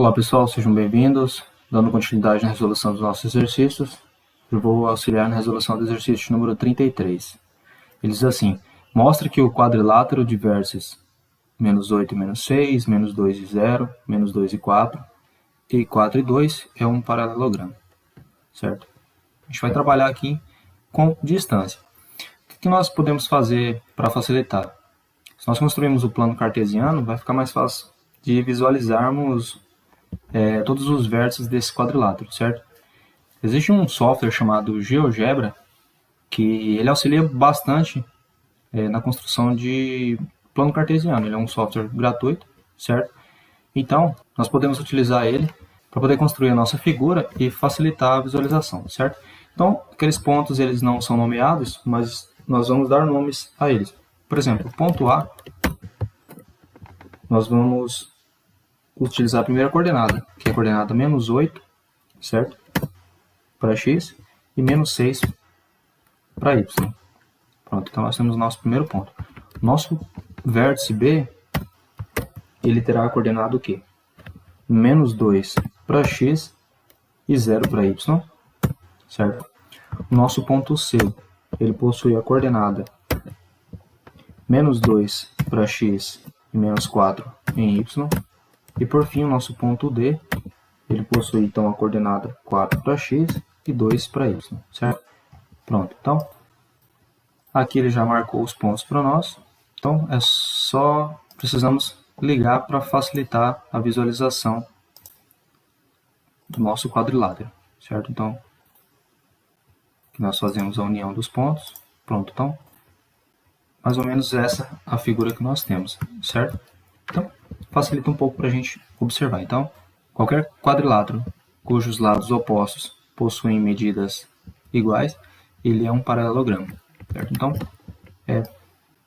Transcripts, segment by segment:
Olá pessoal, sejam bem-vindos. Dando continuidade na resolução dos nossos exercícios, eu vou auxiliar na resolução do exercício número 33. Ele diz assim: mostre que o quadrilátero de vértices -8 e -6, -2 e 0, -2 e 4 e 4 e 2 é um paralelogramo, certo? A gente vai trabalhar aqui com distância. O que nós podemos fazer para facilitar? Se nós construirmos o plano cartesiano, vai ficar mais fácil de visualizarmos todos os vértices desse quadrilátero, certo? Existe um software chamado GeoGebra que ele auxilia bastante na construção de plano cartesiano. Ele é um software gratuito, certo? Então, nós podemos utilizar ele para poder construir a nossa figura e facilitar a visualização, certo? Então, aqueles pontos eles não são nomeados, mas nós vamos dar nomes a eles. Por exemplo, o ponto A, nós vamos utilizar a primeira coordenada, que é a coordenada -8, certo? Para x e -6 para y. Pronto, então nós temos o nosso primeiro ponto. Nosso vértice B, ele terá a coordenada o quê? -2 para x e 0 para y, certo? O nosso ponto C, ele possui a coordenada -2 para x e -4 em y. E por fim, o nosso ponto D, ele possui então a coordenada 4 para x e 2 para y, certo? Pronto, então, aqui ele já marcou os pontos para nós. Então, precisamos ligar para facilitar a visualização do nosso quadrilátero, certo? Então, aqui nós fazemos a união dos pontos. Pronto, então, mais ou menos essa a figura que nós temos, certo? Então, facilita um pouco para a gente observar. Então, qualquer quadrilátero cujos lados opostos possuem medidas iguais, ele é um paralelogramo, certo? Então,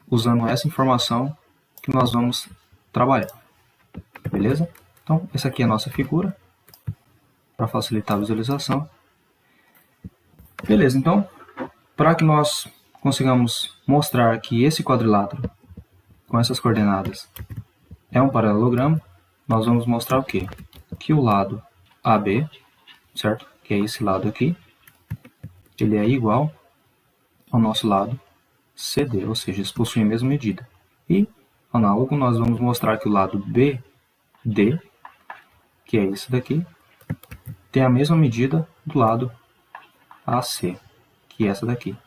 usando essa informação que nós vamos trabalhar, beleza? Então, essa aqui é a nossa figura, para facilitar a visualização. Beleza, então, para que nós consigamos mostrar que esse quadrilátero, com essas coordenadas, é um paralelogramo, nós vamos mostrar o quê? Que o lado AB, certo? Que é esse lado aqui, ele é igual ao nosso lado CD, ou seja, eles possuem a mesma medida. E, análogo, nós vamos mostrar que o lado BD, que é esse daqui, tem a mesma medida do lado AC, que é essa daqui.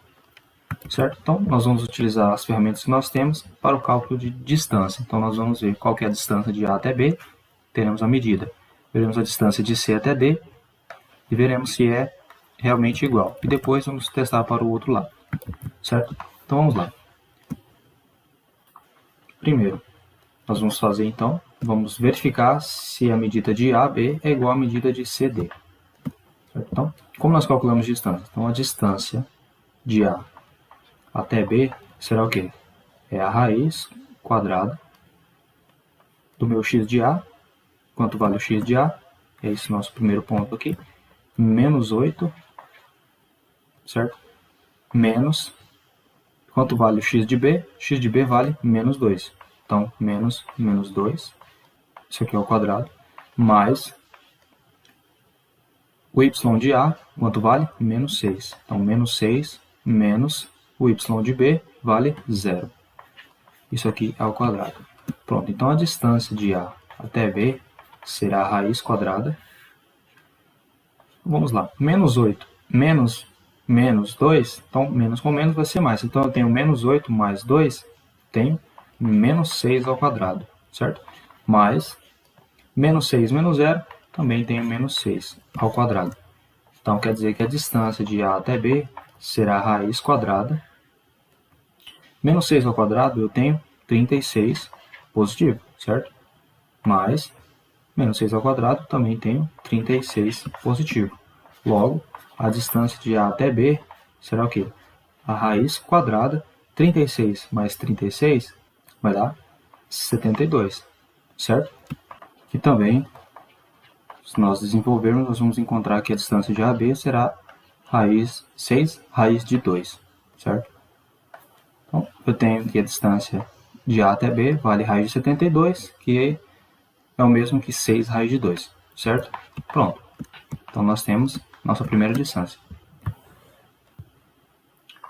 Certo? Então, nós vamos utilizar as ferramentas que nós temos para o cálculo de distância. Então, nós vamos ver qual que é a distância de A até B, teremos a medida. Veremos a distância de C até D e veremos se é realmente igual. E depois vamos testar para o outro lado. Certo? Então, vamos lá. Primeiro, nós vamos fazer, então, vamos verificar se a medida de AB é igual à medida de CD. Certo? Então, como nós calculamos distância? Então, a distância de A até B será o quê? É a raiz quadrada do meu x de A. Quanto vale o x de A? É esse nosso primeiro ponto aqui. -8, certo? Menos, quanto vale o x de B? X de B vale -2. Então, -2, isso aqui é o quadrado, mais o y de A, quanto vale? -6. Então, -6 menos o y de B vale 0. Isso aqui é o quadrado. Pronto, então a distância de A até B será a raiz quadrada. Vamos lá, -8 menos -2, então menos com menos vai ser mais. Então eu tenho -8 mais 2, tenho -6 ao quadrado, certo? Mais -6 menos 0, também tenho -6 ao quadrado. Então quer dizer que a distância de A até B será a raiz quadrada. -6 ao quadrado eu tenho 36 positivo, certo? Mais -6 ao quadrado também tenho 36 positivo. Logo, a distância de A até B será o quê? A raiz quadrada, 36 mais 36 vai dar 72, certo? E também, se nós desenvolvermos, nós vamos encontrar que a distância de AB será 6 raiz de 2, certo? Então, eu tenho aqui a distância de A até B, vale raiz de 72, que é o mesmo que 6 raiz de 2. certo? Pronto. Então, nós temos nossa primeira distância.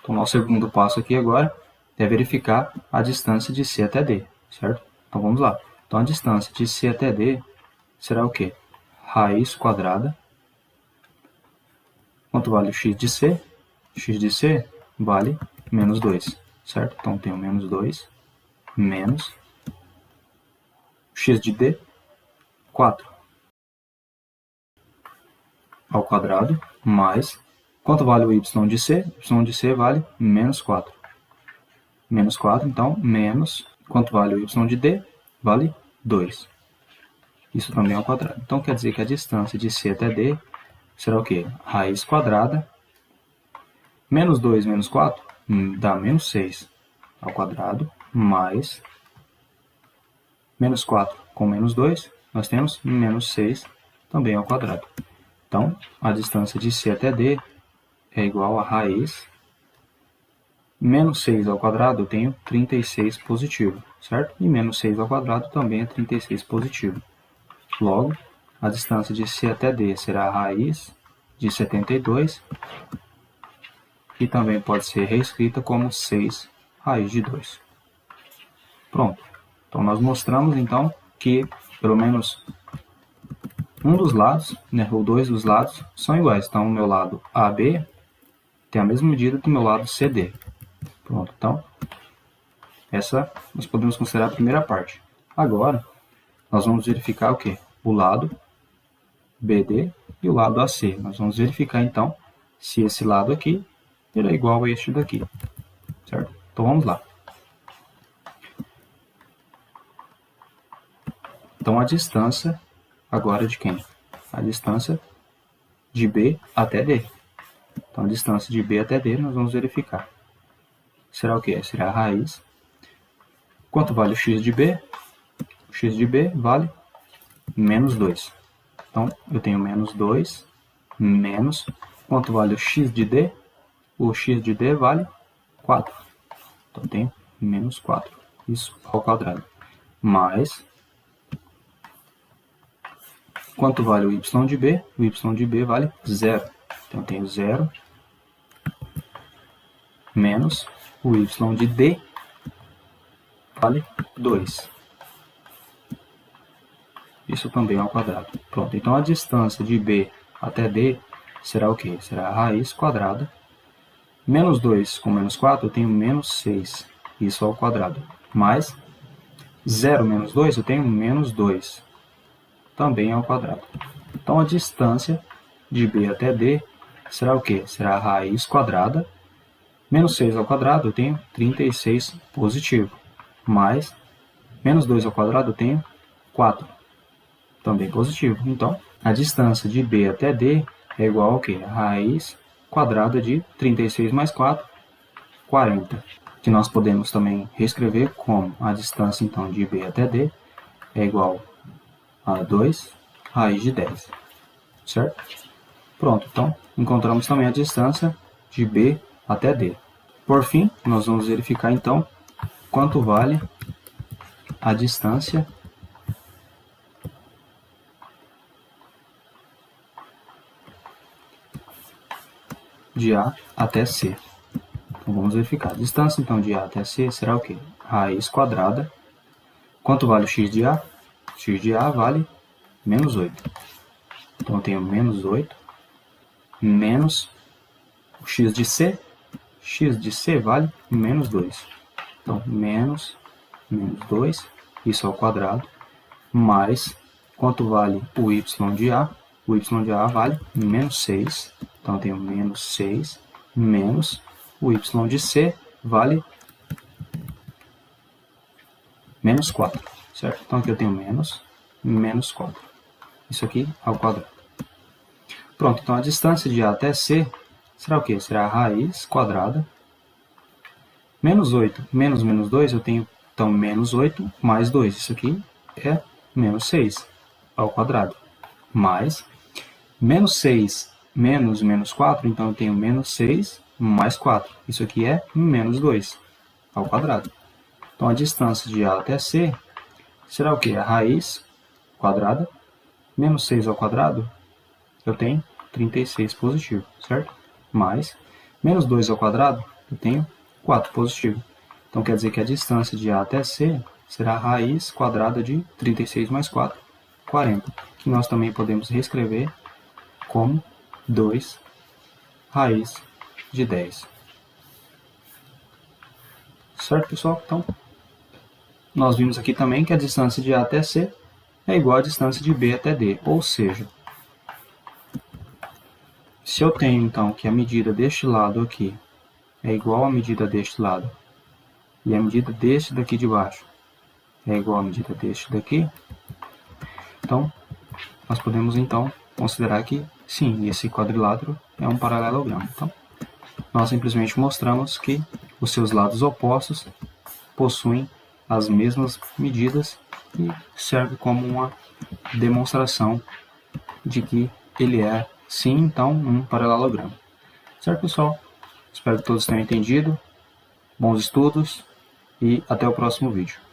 Então, nosso segundo passo aqui agora é verificar a distância de C até D, certo? Então, vamos lá. Então, a distância de C até D será o quê? Raiz quadrada. Quanto vale o x de C? X de C vale menos 2, certo? Então, tenho menos 2 menos x de D, 4 ao quadrado, mais, quanto vale o y de C? Y de C vale menos 4. Menos 4, então, menos, quanto vale o y de D? Vale 2. Isso também ao quadrado. Então, quer dizer que a distância de C até D será o quê? Raiz quadrada, menos 2 menos 4 dá menos 6 ao quadrado, mais menos 4 com menos 2, nós temos menos 6 também ao quadrado. Então, a distância de C até D é igual a raiz menos 6 ao quadrado, eu tenho 36 positivo, certo? E menos 6 ao quadrado também é 36 positivo. Logo, a distância de C até D será a raiz de 72, que também pode ser reescrita como 6 raiz de 2. Pronto. Então, nós mostramos, então, que pelo menos um dos lados, né, ou dois dos lados, são iguais. Então, o meu lado AB tem a mesma medida do meu lado CD. Pronto. Então, essa nós podemos considerar a primeira parte. Agora, nós vamos verificar o quê? O lado BD e o lado AC. Nós vamos verificar, então, se esse lado aqui é igual a este daqui. Certo? Então, vamos lá. Então, a distância agora de quem? A distância de B até D. Então, a distância de B até D nós vamos verificar. Será o quê? Será a raiz. Quanto vale o x de B? O x de B vale menos 2. Então, eu tenho menos 2 menos. Quanto vale o x de D? O x de D vale 4. Então, eu tenho menos 4. Isso ao quadrado. Mais. Quanto vale o y de B? O y de B vale 0. Então, eu tenho 0 menos o y de D vale 2. Isso também ao quadrado. Pronto, então a distância de B até D será o quê? Será a raiz quadrada. Menos 2 com menos 4, eu tenho menos 6. Isso ao quadrado. Mais 0 menos 2, eu tenho menos 2. Também ao quadrado. Então, a distância de B até D será o quê? Será a raiz quadrada. Menos 6 ao quadrado, eu tenho 36 positivo. Mais menos 2 ao quadrado, eu tenho 4. Também positivo. Então, a distância de B até D é igual ao quê? A raiz quadrada de 36 mais 4, 40. Que nós podemos também reescrever como a distância, então, de B até D é igual a 2 raiz de 10. Certo? Pronto. Então, encontramos também a distância de B até D. Por fim, nós vamos verificar, então, quanto vale a distância de A até C. Então, vamos verificar. A distância, então, de A até C será o quê? Raiz quadrada. Quanto vale o x de A? X de A vale menos 8. Então, eu tenho menos 8 menos o x de C. X de C vale menos 2. Então, menos 2, isso ao quadrado, mais quanto vale o y de A? O y de A vale menos 6. Então, eu tenho menos 6 menos o y de C vale menos 4. Certo? Então, aqui eu tenho menos 4. Isso aqui ao quadrado. Pronto, então a distância de A até C será o quê? Será a raiz quadrada. Menos 8 menos menos 2, eu tenho, então, menos 8 mais 2. Isso aqui é menos 6 ao quadrado. Mais menos 6 menos menos 4, então eu tenho menos 6 mais 4. Isso aqui é menos 2 ao quadrado. Então, a distância de A até C será o quê? A raiz quadrada menos 6 ao quadrado, eu tenho 36 positivo, certo? Mais menos 2 ao quadrado, eu tenho 4 positivo. Então quer dizer que a distância de A até C será a raiz quadrada de 36 mais 4, 40, que nós também podemos reescrever como 2 raiz de 10. Certo, pessoal? Então, nós vimos aqui também que a distância de A até C é igual à distância de B até D, ou seja, se eu tenho então que a medida deste lado aqui é igual à medida deste lado, e a medida deste daqui de baixo é igual à medida deste daqui, então nós podemos então considerar que sim, esse quadrilátero é um paralelogramo. Então, nós simplesmente mostramos que os seus lados opostos possuem as mesmas medidas e serve como uma demonstração de que ele é, sim, então, um paralelogramo. Certo, pessoal? Espero que todos tenham entendido. Bons estudos e até o próximo vídeo.